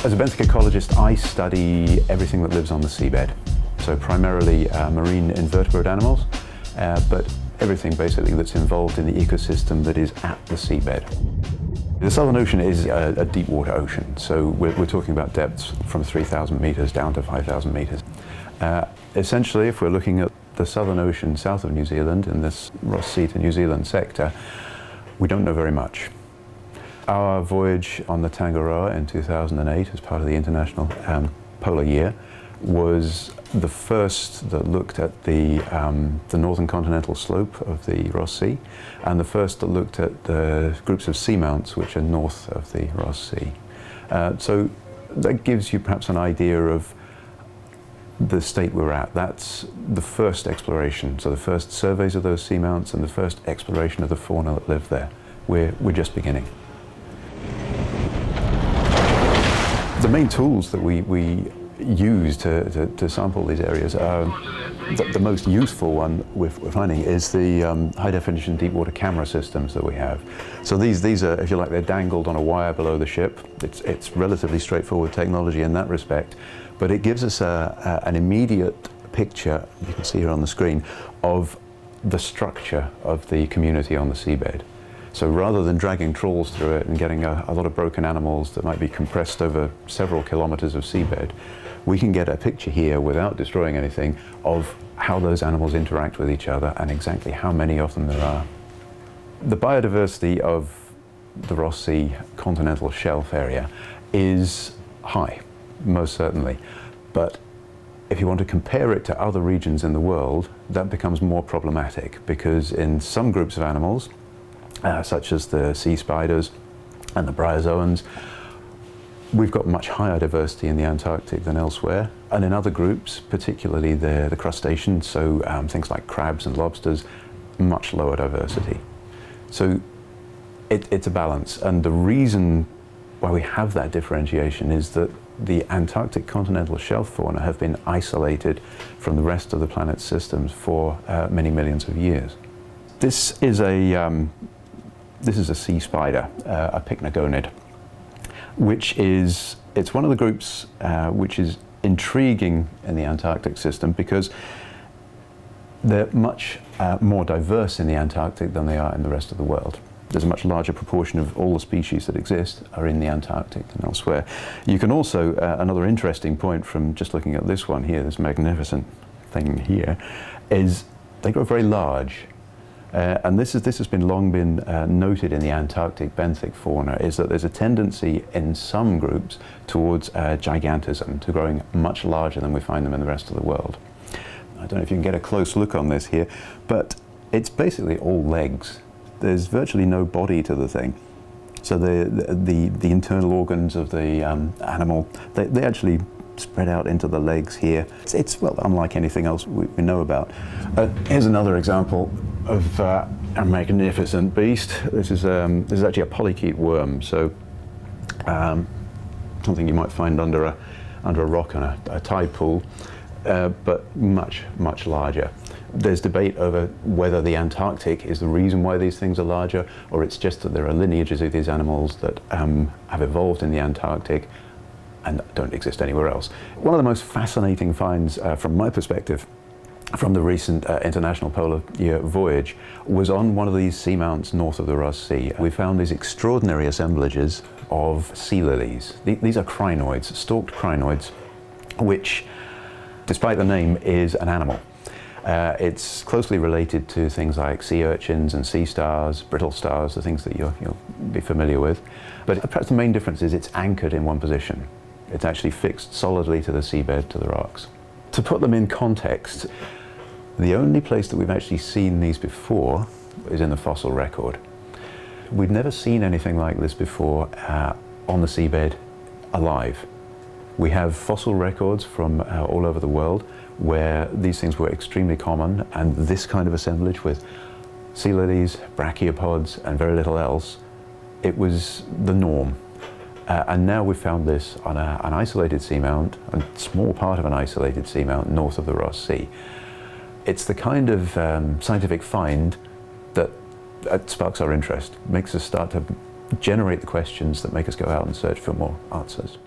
As a benthic ecologist, I study everything that lives on the seabed. So primarily marine invertebrate animals, but everything basically that's involved in the ecosystem that is at the seabed. The Southern Ocean is a deep water ocean, so we're talking about depths from 3,000 meters down to 5,000 meters. Essentially, if we're looking at the Southern Ocean south of New Zealand, in this Ross Sea to New Zealand sector, we don't know very much. Our voyage on the Tangaroa in 2008 as part of the International Polar Year was the first that looked at the northern continental slope of the Ross Sea, and the first that looked at the groups of seamounts which are north of the Ross Sea. So that gives you perhaps an idea of the state we're at. That's the first exploration, so the first surveys of those seamounts and the first exploration of the fauna that live there. We're just beginning. The main tools that we use to sample these areas are the most useful one we're finding is the high-definition deep water camera systems that we have. So these are, if you like, they're dangled on a wire below the ship. It's relatively straightforward technology in that respect, but it gives us an immediate picture, you can see here on the screen, of the structure of the community on the seabed. So rather than dragging trawls through it and getting a lot of broken animals that might be compressed over several kilometers of seabed, we can get a picture here without destroying anything of how those animals interact with each other and exactly how many of them there are. The biodiversity of the Ross Sea continental shelf area is high, most certainly. But if you want to compare it to other regions in the world, that becomes more problematic because in some groups of animals, such as the sea spiders and the bryozoans, we've got much higher diversity in the Antarctic than elsewhere. And in other groups, particularly the crustaceans, so things like crabs and lobsters, much lower diversity. So it's a balance. And the reason why we have that differentiation is that the Antarctic continental shelf fauna have been isolated from the rest of the planet's systems for many millions of years. This is a sea spider, a pycnogonid, it's one of the groups which is intriguing in the Antarctic system because they're much more diverse in the Antarctic than they are in the rest of the world. There's a much larger proportion of all the species that exist are in the Antarctic than elsewhere. You can also, another interesting point from just looking at this one here, this magnificent thing here, is they grow very large. And this has long been noted in the Antarctic benthic fauna, is that there's a tendency in some groups towards gigantism, to growing much larger than we find them in the rest of the world. I don't know if you can get a close look on this here, but it's basically all legs. There's virtually no body to the thing. So the internal organs of the animal, they actually spread out into the legs here. It's well, unlike anything else we know about. Here's another example of a magnificent beast. This is actually a polychaete worm, so something you might find under a rock in a tide pool, but much larger. There's debate over whether the Antarctic is the reason why these things are larger, or it's just that there are lineages of these animals that have evolved in the Antarctic and don't exist anywhere else. One of the most fascinating finds from my perspective from the recent International Polar Year voyage was on one of these seamounts north of the Ross Sea. We found these extraordinary assemblages of sea lilies. These are crinoids, stalked crinoids, which, despite the name, is an animal. It's closely related to things like sea urchins and sea stars, brittle stars, the things that you'll be familiar with. But perhaps the main difference is it's anchored in one position. It's actually fixed solidly to the seabed, to the rocks. To put them in context, the only place that we've actually seen these before is in the fossil record. We've never seen anything like this before on the seabed alive. We have fossil records from all over the world where these things were extremely common, and this kind of assemblage with sea lilies, brachiopods, and very little else, it was the norm. And now we've found this on an isolated seamount, a small part of an isolated seamount north of the Ross Sea. It's the kind of scientific find that sparks our interest, makes us start to generate the questions that make us go out and search for more answers.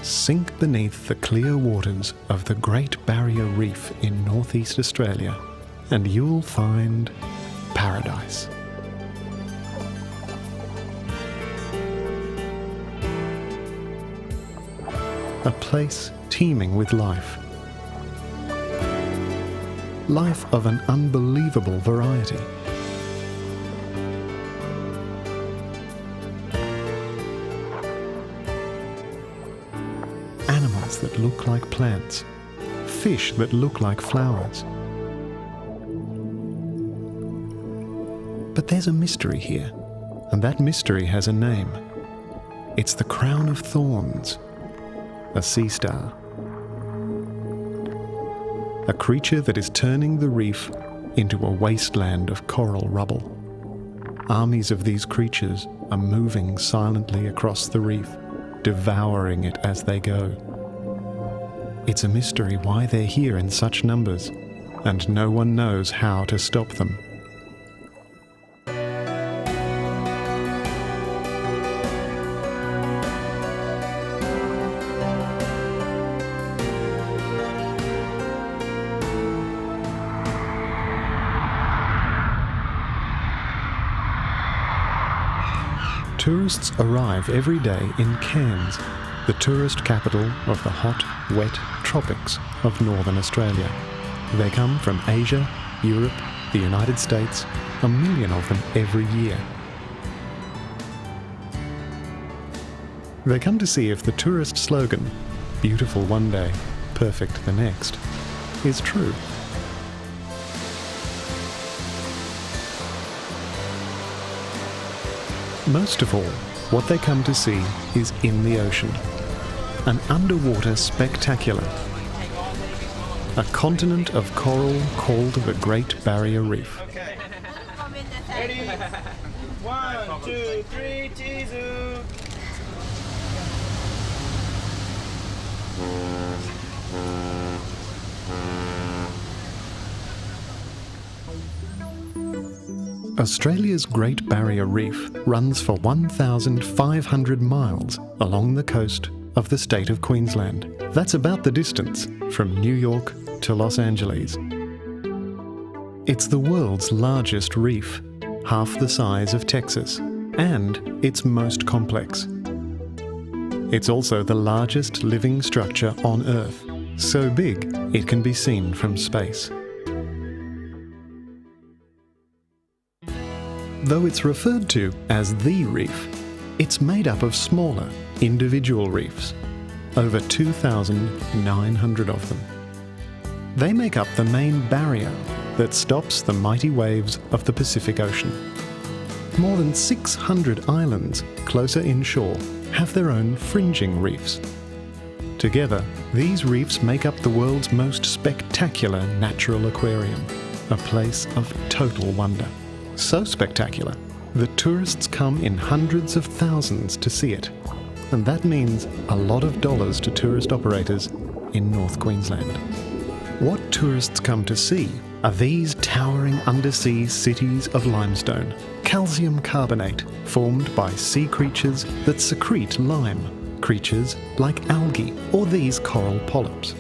sink beneath the clear waters of the Great Barrier Reef in northeast Australia, and you'll find paradise. A place teeming with life. Life of an unbelievable variety. Animals that look like plants. Fish that look like flowers. But there's a mystery here, and that mystery has a name. It's the crown of thorns. A sea star. A creature that is turning the reef into a wasteland of coral rubble. Armies of these creatures are moving silently across the reef, devouring it as they go. It's a mystery why they're here in such numbers, and no one knows how to stop them. Tourists arrive every day in Cairns, the tourist capital of the hot, wet tropics of northern Australia. They come from Asia, Europe, the United States, 1 million of them every year. They come to see if the tourist slogan, "Beautiful one day, perfect the next," is true. Most of all, what they come to see is in the ocean. An underwater spectacular. A continent of coral called the Great Barrier Reef. Okay. Ready? 1, 2, 3, Jizu. Australia's Great Barrier Reef runs for 1,500 miles along the coast of the state of Queensland. That's about the distance from New York to Los Angeles. It's the world's largest reef, half the size of Texas, and it's most complex. It's also the largest living structure on Earth, so big it can be seen from space. Though it's referred to as the reef, it's made up of smaller, individual reefs, over 2,900 of them. They make up the main barrier that stops the mighty waves of the Pacific Ocean. More than 600 islands closer inshore have their own fringing reefs. Together, these reefs make up the world's most spectacular natural aquarium, a place of total wonder. So spectacular that tourists come in hundreds of thousands to see it, and that means a lot of dollars to tourist operators in North Queensland. What tourists come to see are these towering undersea cities of limestone, calcium carbonate formed by sea creatures that secrete lime, creatures like algae or these coral polyps.